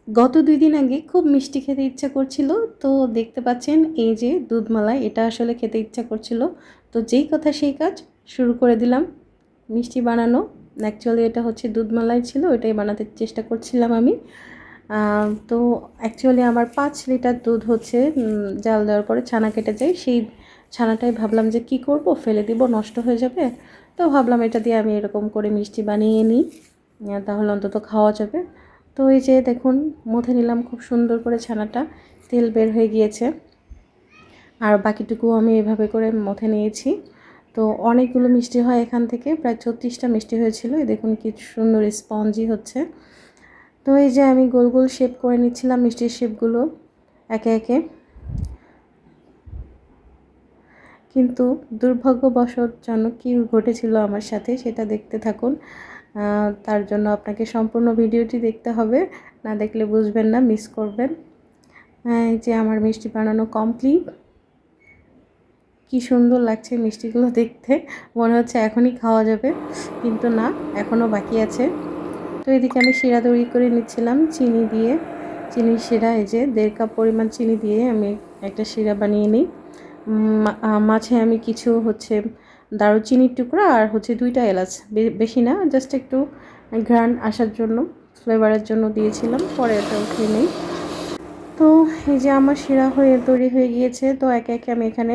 গত 2 দিন আগে খুব মিষ্টি খেতে ইচ্ছা করছিল। তো দেখতে পাচ্ছেন এই যে দুধমালাই, এটা আসলে খেতে ইচ্ছা করছিল। তো যেই কথা সেই কাজ, শুরু করে দিলাম মিষ্টি বানানো। অ্যাকচুয়ালি এটা হচ্ছে দুধমালাই ছিল, ওটাই বানাতে চেষ্টা করছিলাম আমি। তো অ্যাকচুয়ালি আমার 5 লিটার দুধ হচ্ছে জাল দেওয়ার পরে ছানা কেটে যায়। সেই ছানাটাই ভাবলাম যে কি করব, ফেলে দিব, নষ্ট হয়ে যাবে। তো ভাবলাম এটা দিয়ে আমি এরকম করে মিষ্টি বানিয়ে নিই, তাহলে অন্তত খাওয়া যাবে। তো এই যে দেখুন, মথে নিলাম খুব সুন্দর করে ছানাটা, তেল বের হয়ে গিয়েছে। আর বাকিটুকু আমি এভাবে করে মথে নিয়েছি। তো অনেকগুলো মিষ্টি হয় এখান থেকে, প্রায় 36টা মিষ্টি হয়েছিল। এই দেখুন কি সুন্দর স্পঞ্জি হচ্ছে। তো এই যে আমি গোল গোল শেপ করে নিচ্ছিলাম মিষ্টির শেপগুলো একে একে। কিন্তু দুর্ভাগ্যবশত যেন কী ঘটেছিল আমার সাথে সেটা দেখতে থাকুন। তার জন্য আপনাকে সম্পূর্ণ ভিডিওটি দেখতে হবে, না দেখলে বুঝবেন না, মিস করবেন। এই যে আমার মিষ্টি বানানো কমপ্লিট। কি সুন্দর লাগছে মিষ্টিগুলো দেখতে, মনে হচ্ছে এখনই খাওয়া যাবে, কিন্তু না, এখনও বাকি আছে। তো এদিকে আমি শিরা তৈরি করে নিচ্ছিলাম চিনি দিয়ে। চিনির শিরা, এই যে 1.5 কাপ পরিমাণ চিনি দিয়ে আমি একটা শিরা বানিয়ে নিই। মাঝে আমি কিছু হচ্ছে দারুচিনির টুকরা আর হচ্ছে 2টা এলাচ, বেশি না, জাস্ট একটু ঘ্রাণ আসার জন্য, ফ্লেভারের জন্য দিয়েছিলাম। পরে এটা উঠিয়ে নিই। তো এই যে আমার শিরা তৈরি হয়ে গিয়েছে। তো একে একে আমি এখানে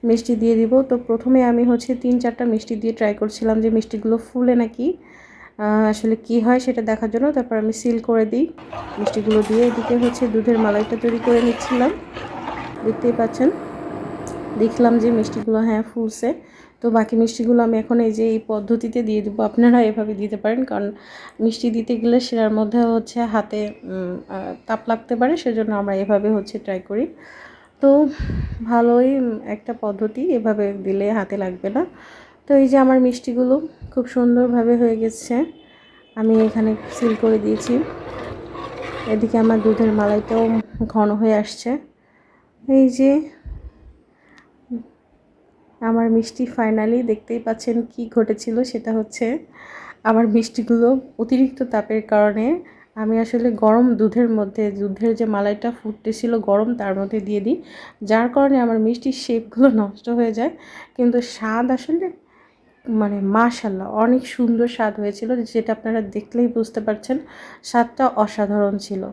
মিষ্টি দিয়ে দিব। তো প্রথমে আমি হচ্ছে 3-4টা মিষ্টি দিয়ে ট্রাই করছিলাম যে মিষ্টিগুলো ফুলে নাকি, আসলে কি হয় সেটা দেখার জন্য। তারপর আমি সিল করে দিই মিষ্টিগুলো দিয়ে। এদিকে হচ্ছে দুধের মালাইটা তৈরি করে নিচ্ছিলাম, দেখতেই পাচ্ছেন। দেখলাম যে মিষ্টিগুলো হ্যাঁ ফুলছে। তো বাকি মিষ্টিগুলো আমি এখন এই যে এই পদ্ধতিতে দিয়ে দেবো। আপনারা এভাবে দিতে পারেন, কারণ মিষ্টি দিতে গেলে সেটার মধ্যে হচ্ছে হাতে তাপ লাগতে পারে, সেজন্য আমরা এভাবে হচ্ছে ট্রাই করি। তো ভালোই একটা পদ্ধতি, এভাবে দিলে হাতে লাগবে না। তো এই যে আমার মিষ্টিগুলো খুব সুন্দরভাবে হয়ে গেছে, আমি এখানে সিল করে দিয়েছি। এদিকে আমার দুধের মালাইটাও ঘন হয়ে আসছে। এই যে আমার মিষ্টি ফাইনালি, দেখতেই পাচ্ছেন কি ঘটেছিল। সেটা হচ্ছে আমার মিষ্টিগুলো অতিরিক্ত তাপের কারণে আমি আসলে গরম দুধের মধ্যে, দুধের যে মালাইটা ফুটতেছিল গরম, তার মধ্যে দিয়ে দিই, যার কারণে আমার মিষ্টির শেপগুলো নষ্ট হয়ে যায়। কিন্তু স্বাদ আসলে মানে মাশাআল্লাহ অনেক সুন্দর স্বাদ হয়েছিল, যেটা আপনারা দেখলেই বুঝতে পারছেন, স্বাদটা অসাধারণ ছিল।